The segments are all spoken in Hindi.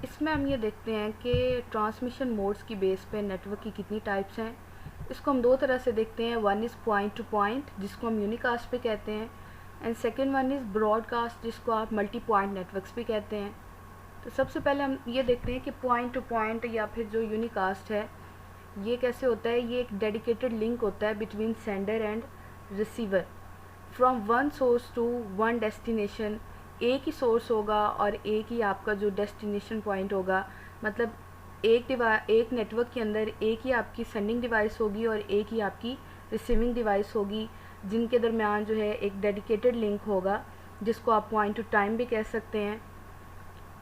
इसमें हम ये देखते हैं कि ट्रांसमिशन मोड्स की बेस पे नेटवर्क की कितनी टाइप्स हैं। इसको हम दो तरह से देखते हैं। One is point two point, जिसको हम यूनिकास्ट पे कहते हैं, and second one is broadcast, जिसको आप मल्टी पॉइंट नेटवर्क्स भी कहते हैं। तो सबसे पहले हम ये देखते हैं कि पॉइंट टू पॉइंट या फिर जो यूनिकास्ट है ये कैसे होता है। ये एक डेडिकेटेड लिंक होता है between sender and receiver from one source to one destination. एक ही सोर्स होगा और एक ही आपका जो डेस्टिनेशन पॉइंट होगा, मतलब एक नेटवर्क के अंदर एक ही आपकी सेंडिंग डिवाइस होगी और एक ही आपकी रिसीविंग डिवाइस होगी, जिनके दरमियान जो है एक डेडिकेटेड लिंक होगा, जिसको आप पॉइंट टू टाइम भी कह सकते हैं।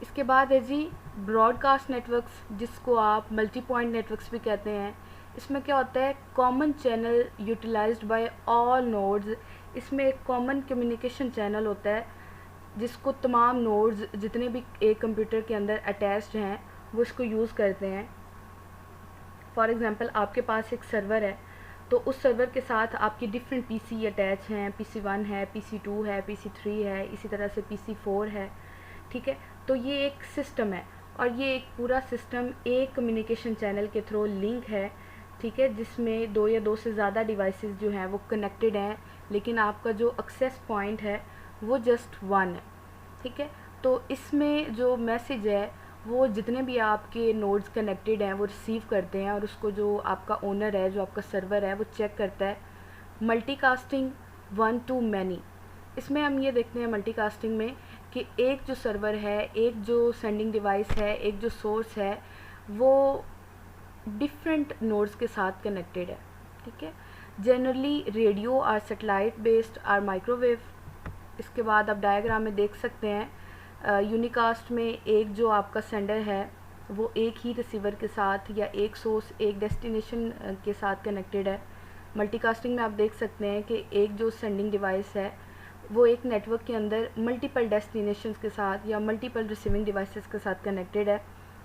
इसके बाद है जी ब्रॉडकास्ट नेटवर्क्स, जिसको आप मल्टी पॉइंट नेटवर्क्स भी कहते हैं। इसमें क्या होता है, common channel utilised by all nodes. इसमें एक कॉमन कम्युनिकेशन चैनल होता है जिसको तमाम नोड्स जितने भी एक कंप्यूटर के अंदर अटैच्ड हैं वो इसको यूज़ करते हैं। फॉर एग्ज़ाम्पल आपके पास एक सर्वर है, तो उस सर्वर के साथ आपकी डिफरेंट पीसी अटैच हैं। PC1 है, PC2 है, PC3 है, इसी तरह से PC4 है। ठीक है, तो ये एक सिस्टम है और ये एक पूरा सिस्टम एक कम्युनिकेशन चैनल के थ्रू लिंक है। ठीक है, जिसमें दो या दो से ज़्यादा डिवाइसेस जो हैं वो कनेक्टेड हैं, लेकिन आपका जो एक्सेस पॉइंट है वो जस्ट वन है। ठीक है, तो इसमें जो मैसेज है वो जितने भी आपके नोड्स कनेक्टेड हैं वो रिसीव करते हैं और उसको जो आपका ओनर है, जो आपका सर्वर है, वो चेक करता है। मल्टीकास्टिंग वन टू मैनी, इसमें हम ये देखते हैं मल्टीकास्टिंग में कि एक जो सर्वर है, एक जो सेंडिंग डिवाइस है, एक जो सोर्स है, वो डिफरेंट नोड्स के साथ कनेक्टेड है। ठीक है, generally radio or satellite based or microwave. इसके बाद आप डायग्राम में देख सकते हैं यूनिकास्ट में एक जो आपका सेंडर है वो एक ही रिसीवर के साथ या एक सोर्स एक डेस्टिनेशन के साथ कनेक्टेड है। मल्टीकास्टिंग में आप देख सकते हैं कि एक जो सेंडिंग डिवाइस है वो एक नेटवर्क के अंदर मल्टीपल डेस्टिनेशंस के साथ या मल्टीपल रिसीविंग डिवाइसेस के साथ कनेक्टेड है।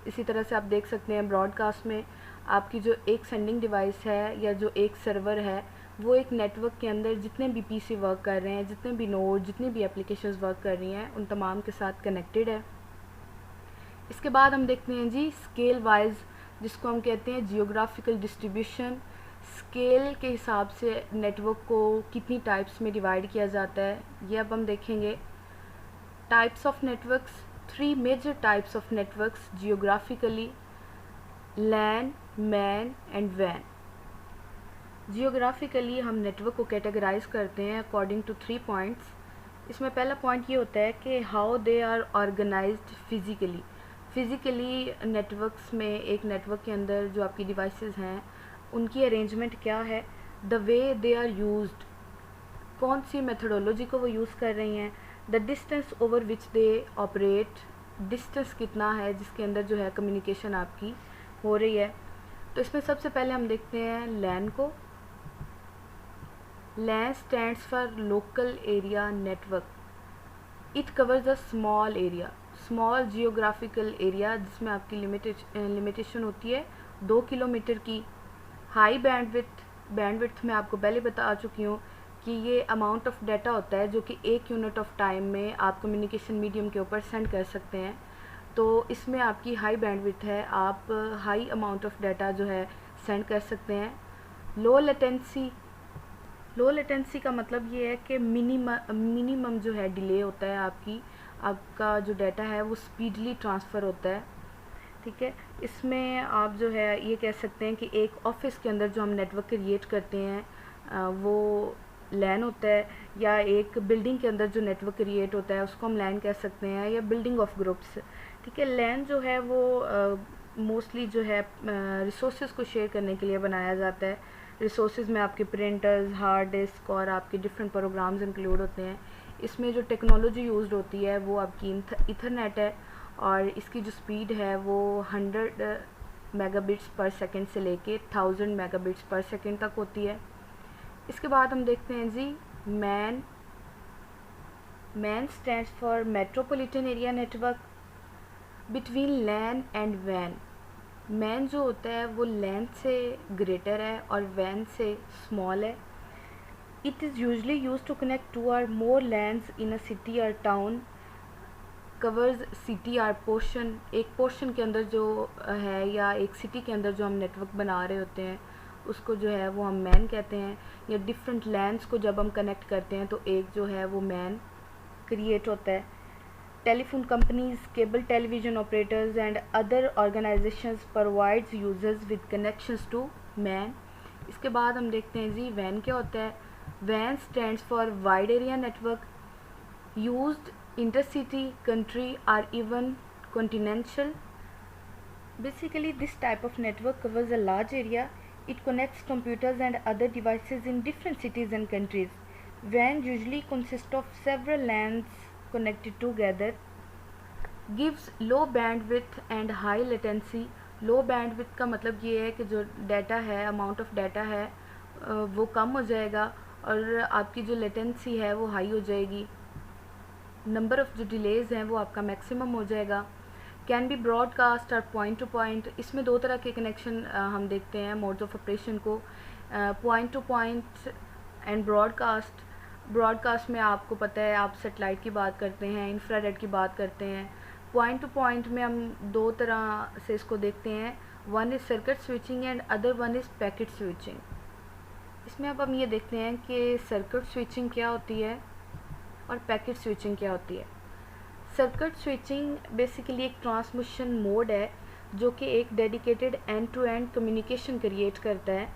इसी तरह से आप देख सकते हैं ब्रॉडकास्ट में आपकी जो एक सेंडिंग डिवाइस है या जो एक सर्वर है वो एक नेटवर्क के अंदर जितने भी पीसी वर्क कर रहे हैं, जितने भी नोड, जितनी भी एप्लीकेशंस वर्क कर रही हैं, उन तमाम के साथ कनेक्टेड है। इसके बाद हम देखते हैं जी स्केल वाइज, जिसको हम कहते हैं जियोग्राफिकल डिस्ट्रीब्यूशन। स्केल के हिसाब से नेटवर्क को कितनी टाइप्स में डिवाइड किया जाता है ये अब हम देखेंगे। Types of networks, three major types of networks geographically: LAN, MAN and वैन। जियोग्राफिकली हम नेटवर्क को कैटेगराइज करते हैं अकॉर्डिंग टू 3 पॉइंट्स। इसमें पहला पॉइंट ये होता है कि how they are organised physically. Physically networks में, एक नेटवर्क के अंदर जो आपकी डिवाइसेस हैं उनकी अरेंजमेंट क्या है। The way they are used, कौन सी मेथडोलॉजी को वो यूज़ कर रही हैं। The distance over which they operate, distance कितना है जिसके अंदर जो है कम्युनिकेशन आपकी हो रही है। तो इसमें सबसे पहले हम देखते हैं लैन को। LAN stands for local area network. It covers a small area, small geographical area, जिसमें आपकी लिमिटेशन होती है 2 किलोमीटर की। हाई बैंडविड्थ में आपको पहले बता चुकी हूँ कि ये अमाउंट ऑफ डाटा होता है जो कि 1 यूनिट ऑफ टाइम में आप कम्युनिकेशन मीडियम के ऊपर सेंड कर सकते हैं। तो इसमें आपकी हाई बैंडविड्थ है, आप हाई अमाउंट ऑफ डाटा जो है सेंड कर सकते हैं। लो लेटेंसी का मतलब ये है कि मिनिमम जो है डिले होता है, आपका जो डाटा है वो स्पीडली ट्रांसफ़र होता है। ठीक है, इसमें आप जो है ये कह सकते हैं कि एक ऑफिस के अंदर जो हम नेटवर्क क्रिएट करते हैं वो लैन होता है, या एक बिल्डिंग के अंदर जो नेटवर्क क्रिएट होता है उसको हम लैन कह सकते हैं, या बिल्डिंग ऑफ ग्रुप्स। ठीक है, लैन जो है वो मोस्टली जो है रिसोर्सेज को शेयर करने के लिए बनाया जाता है। रिसोर्सेज में आपके प्रिंटर्स, हार्ड डिस्क और आपके डिफरेंट प्रोग्राम्स इंक्लूड होते हैं। इसमें जो टेक्नोलॉजी यूज्ड होती है वो आपकी ईथरनेट है और इसकी जो स्पीड है वो 100 मेगाबिट्स पर सेकंड से लेके 1000 मेगाबिट्स पर सेकंड तक होती है। इसके बाद हम देखते हैं जी MAN stands for metropolitan area network between LAN and वैन। मैन जो होता है वो लैन से ग्रेटर है और वैन से स्मॉल है। It is usually use to connect two or more lands in a city or town. Covers city or portion, एक पोर्शन के अंदर जो है या एक सिटी के अंदर जो हम नेटवर्क बना रहे होते हैं उसको जो है वो हम मैन कहते हैं। या डिफरेंट लैंड्स को जब हम कनेक्ट करते हैं तो एक जो है वो मैन क्रिएट होता है। Telephone companies, cable television operators and other organisations provides users with connections to MAN. इसके बाद हम देखते हैं जी वैन क्या होता है। वैन stands for wide area network used intercity, country or even continental. Basically this type of network covers a large area. It connects computers and other devices in different cities and countries. WAN usually consists of several LANs connected together. Gives low bandwidth and high latency. Low bandwidth का मतलब ये है कि जो डाटा है, अमाउंट ऑफ डाटा है वो कम हो जाएगा और आपकी जो लेटेंसी है वो हाई हो जाएगी। नंबर ऑफ़ जो डिलेज़ हैं वो आपका मैक्सिमम हो जाएगा। कैन बी ब्रॉडकास्ट और पॉइंट टू पॉइंट। इसमें दो तरह के कनेक्शन हम देखते हैं मोड्स ऑफ ऑपरेशन को, point two point and broadcast. Broadcast में आपको पता है आप सेटेलाइट की बात करते हैं, इंफ्रारेड की बात करते हैं। पॉइंट टू पॉइंट में हम दो तरह से इसको देखते हैं, one is circuit switching and other one is packet switching. इसमें अब हम ये देखते हैं कि सर्किट स्विचिंग क्या होती है और पैकेट स्विचिंग क्या होती है। सर्किट स्विचिंग बेसिकली एक ट्रांसमिशन मोड है जो कि एक dedicated end to end communication create करता है।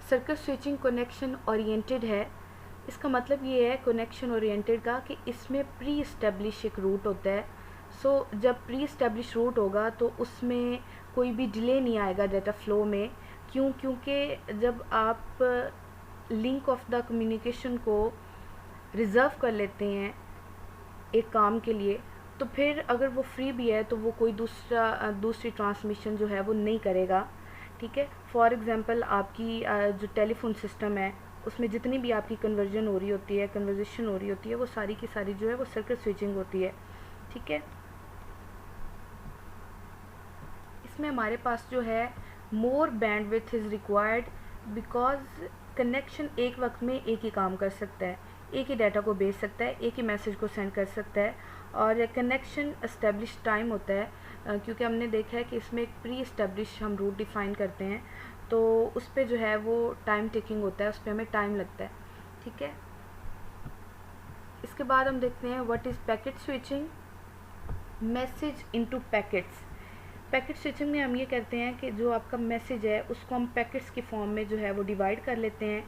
सर्किट स्विचिंग कनेक्शन ओरिएंटेड है। इसका मतलब ये है कनेक्शन ओरिएंटेड का कि इसमें प्री इस्टेब्लिश एक रूट होता है। सो जब प्री इस्टेब्लिश रूट होगा तो उसमें कोई भी डिले नहीं आएगा डाटा फ्लो में। क्योंकि जब आप लिंक ऑफ द कम्युनिकेशन को रिज़र्व कर लेते हैं एक काम के लिए, तो फिर अगर वो फ्री भी है तो वो कोई दूसरी ट्रांसमिशन जो है वो नहीं करेगा। ठीक है, फॉर एग्ज़ाम्पल आपकी जो टेलीफोन सिस्टम है उसमें जितनी भी आपकी कन्वर्जन हो रही होती है, कन्वर्जेशन हो रही होती है, वो सारी की सारी जो है वो सर्किट स्विचिंग होती है। ठीक है, इसमें हमारे पास जो है more bandwidth is required because connection एक वक्त में एक ही काम कर सकता है, एक ही डाटा को भेज सकता है, एक ही मैसेज को सेंड कर सकता है। और कनेक्शन एस्टेब्लिश टाइम होता है क्योंकि हमने देखा है कि इसमें एक प्री एस्टेब्लिश हम रूट डिफ़ाइन करते हैं तो उस पर जो है वो टाइम टेकिंग होता है, उस पर हमें टाइम लगता है। ठीक है, इसके बाद हम देखते हैं what is packet switching. Message into packets. Packet switching में हम ये करते हैं कि जो आपका मैसेज है उसको हम पैकेट्स की फॉर्म में जो है वो डिवाइड कर लेते हैं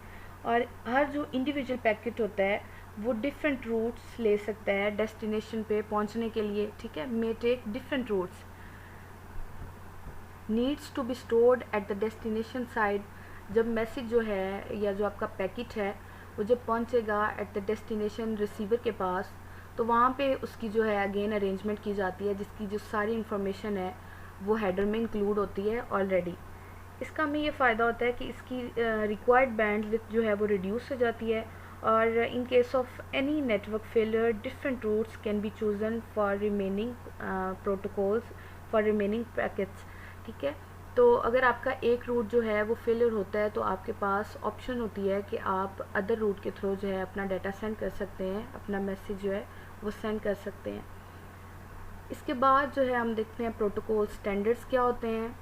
और हर जो इंडिविजुअल पैकेट होता है वो डिफरेंट रूट्स ले सकता है डेस्टिनेशन पे पहुंचने के लिए। ठीक है, may take different routes, needs to be stored at the destination side. जब मैसेज जो है या जो आपका पैकेट है वो जब पहुंचेगा एट द डेस्टिनेशन रिसीवर के पास तो वहाँ पे उसकी जो है अगेन अरेंजमेंट की जाती है जिसकी जो सारी इन्फॉर्मेशन है वो हेडर में इंक्लूड होती है ऑलरेडी। इसका हमें ये फ़ायदा होता है कि इसकी रिक्वायर्ड बैंडविड्थ जो है वो रिड्यूस हो जाती है और in case of any network failure different routes can be chosen for remaining protocols for remaining packets. ठीक है, तो अगर आपका एक रूट जो है वो फेलियर होता है तो आपके पास ऑप्शन होती है कि आप अदर रूट के थ्रू जो है अपना डाटा सेंड कर सकते हैं, अपना मैसेज जो है वो सेंड कर सकते हैं। इसके बाद जो है हम देखते हैं प्रोटोकॉल स्टैंडर्ड्स क्या होते हैं।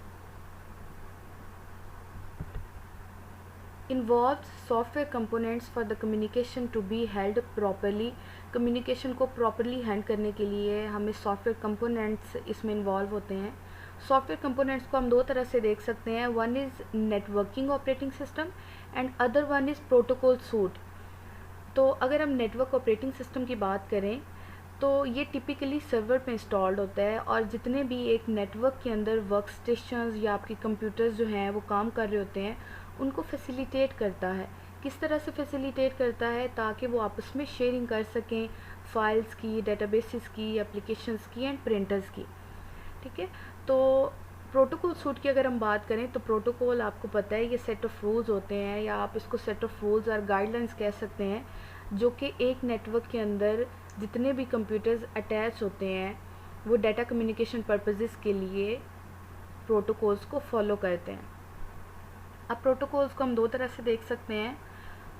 Involves software components for the communication to be held properly. Communication को प्रॉपरली हैंड करने के लिए हमें सॉफ्टवेयर कंपोनेंट्स इसमें इन्वॉल्व होते हैं। सॉफ्टवेयर कंपोनेंट्स को हम दो तरह से देख सकते हैं, one is networking operating system and other one is protocol suit. तो अगर हम नेटवर्क ऑपरेटिंग सिस्टम की बात करें तो ये टिपिकली सर्वर पे इंस्टॉल्ड होता है और जितने भी एक नेटवर्क के अंदर वर्क स्टेशंस या आपके कंप्यूटर्स जो हैं वो काम कर रहे होते हैं उनको फैसिलिटेट करता है। किस तरह से फैसिलिटेट करता है, ताकि वो आपस में शेयरिंग कर सकें फाइल्स की, डेटाबेसेस की, एप्लीकेशंस की एंड प्रिंटर्स की। ठीक है, तो प्रोटोकॉल सूट की अगर हम बात करें तो प्रोटोकॉल आपको पता है ये सेट ऑफ रूल्स होते हैं या आप इसको सेट ऑफ रूल्स और गाइडलाइंस कह सकते हैं जो कि एक नेटवर्क के अंदर जितने भी कंप्यूटर्स अटैच होते हैं वो डाटा कम्युनिकेशन पर्पसेस के लिए प्रोटोकॉल्स को फॉलो करते हैं। अब प्रोटोकॉल्स को हम दो तरह से देख सकते हैं,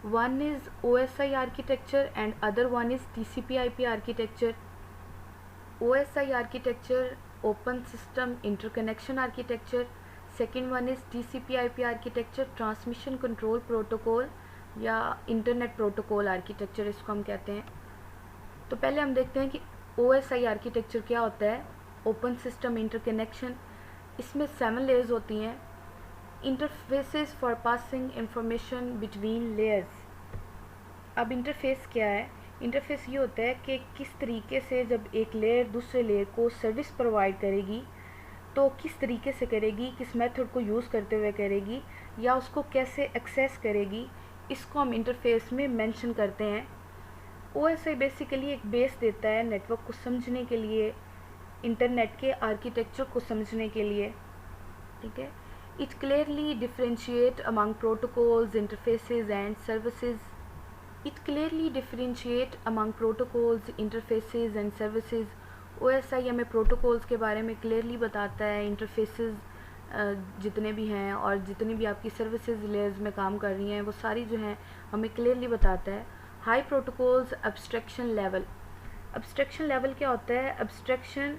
one is OSI architecture and other one is TCP/IP architecture. OSI architecture, open system interconnection architecture. Second one is TCP/IP architecture, transmission control protocol या इंटरनेट प्रोटोकॉल आर्किटेक्चर इसको हम कहते हैं। तो पहले हम देखते हैं कि OSI आर्किटेक्चर क्या होता है। ओपन सिस्टम इंटरकनेक्शन, इसमें 7 लेयर्स होती हैं। Interfaces for passing information between layers. अब इंटरफेस क्या है? इंटरफेस ये होता है कि किस तरीके से जब एक लेयर दूसरे लेयर को सर्विस प्रोवाइड करेगी तो किस तरीके से करेगी, किस मेथड को यूज़ करते हुए करेगी, या उसको कैसे एक्सेस करेगी, इसको हम इंटरफेस में मेंशन करते हैं। OSI बेसिकली एक बेस देता है नेटवर्क को समझने के लिए, इंटरनेट के आर्किटेक्चर को समझने के लिए, ठीक है। It clearly differentiate among protocols, interfaces and services. It clearly differentiate among protocols, interfaces and services. OSI हमें protocols के बारे में clearly बताता है, interfaces जितने भी हैं और जितनी भी आपकी services layers में काम कर रही हैं वो सारी जो हैं हमें clearly बताता है। High protocols abstraction level. Abstraction level क्या होता है? Abstraction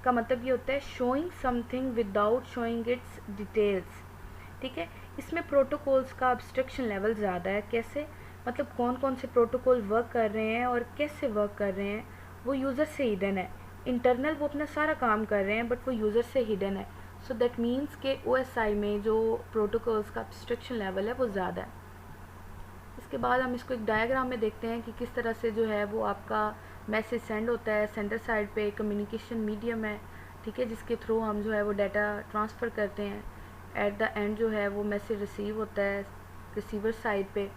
का मतलब ये होता है showing something without showing its details, ठीक है। इसमें प्रोटोकॉल्स का abstraction level ज़्यादा है। कैसे? मतलब कौन कौन से प्रोटोकॉल वर्क कर रहे हैं और कैसे वर्क कर रहे हैं वो यूज़र से हिडन है। इंटरनल वो अपना सारा काम कर रहे हैं बट वो यूज़र से हिडन है। सो दैट मीन्स के OSI में जो प्रोटोकॉल्स का एब्स्ट्रैक्शन लेवल है वो ज़्यादा है। इसके बाद हम इसको एक डायग्राम में देखते हैं कि किस तरह से जो है वो आपका मैसेज सेंड होता है। सेंडर साइड पे कम्युनिकेशन मीडियम है, ठीक है, जिसके थ्रू हम जो है वो डाटा ट्रांसफ़र करते हैं। एट द एंड जो है वो मैसेज रिसीव होता है रिसीवर साइड पे।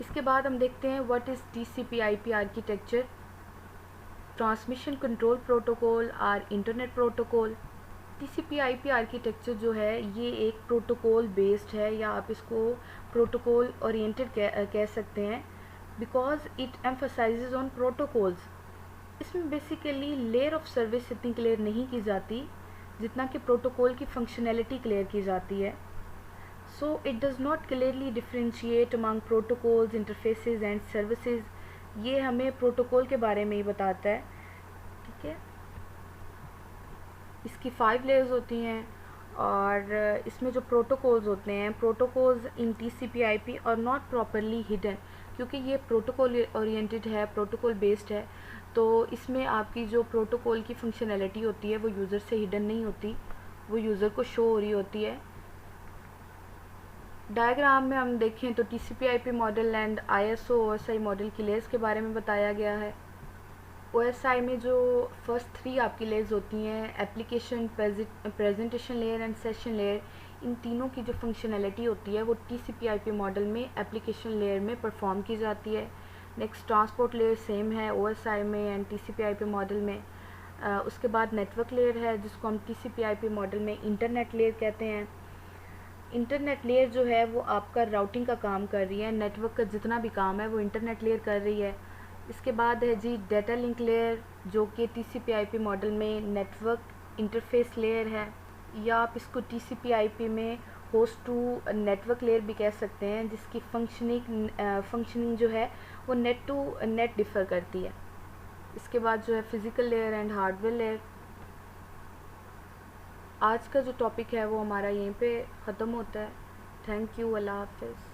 इसके बाद हम देखते हैं what is TCP/IP architecture, transmission control protocol और इंटरनेट प्रोटोकॉल। TCP/IP आर्किटेक्चर जो है ये एक प्रोटोकॉल बेस्ड है या आप इसको प्रोटोकॉल ओरिएंटेड कह सकते हैं, because it emphasises on protocols. इसमें बेसिकली लेयर ऑफ सर्विस इतनी क्लियर नहीं की जाती जितना कि प्रोटोकॉल की फंक्शनैलिटी क्लियर की जाती है। So it does not clearly differentiate among protocols, interfaces and services. ये हमें प्रोटोकॉल के बारे में ही बताता है, ठीक है। इसकी 5 लेयर्स होती हैं और इसमें जो प्रोटोकॉल्स होते हैं, प्रोटोकॉल्स इन TCP/IP और नॉट प्रॉपरली हिडन, क्योंकि ये प्रोटोकॉल ओरिएंटेड है, प्रोटोकॉल बेस्ड है, तो इसमें आपकी जो प्रोटोकॉल की फंक्शनैलिटी होती है वो यूज़र से हिडन नहीं होती, वो यूज़र को शो हो रही होती है। डायग्राम में हम देखें तो TCP/IP model and ISO OSI model की लेयर्स के बारे में बताया गया है। OSI में जो फर्स्ट 3 आपकी लेयर्स होती हैं, application, presentation layer and session layer, इन तीनों की जो फंक्शनैलिटी होती है वो TCP/IP मॉडल में एप्लीकेशन लेयर में परफॉर्म की जाती है। नेक्स्ट ट्रांसपोर्ट लेयर सेम है OSI में एंड TCP/IP मॉडल में। उसके बाद नेटवर्क लेयर है जिसको हम TCP/IP मॉडल में इंटरनेट लेयर कहते हैं। इंटरनेट लेयर जो है वो आपका राउटिंग का काम कर रही है, नेटवर्क का जितना भी काम है वो इंटरनेट लेयर कर रही है। इसके बाद है जी डाटा लिंक लेयर जो कि TCP/IP मॉडल में नेटवर्क इंटरफेस लेयर है, या आप इसको TCP/IP में होस्ट टू नेटवर्क लेयर भी कह सकते हैं, जिसकी फंक्शनिंग जो है वो नेट टू नेट डिफ़र करती है। इसके बाद जो है physical layer and hardware layer. आज का जो टॉपिक है वो हमारा यहीं पे ख़त्म होता है। थैंक यू, अल्लाह हाफ़िज़।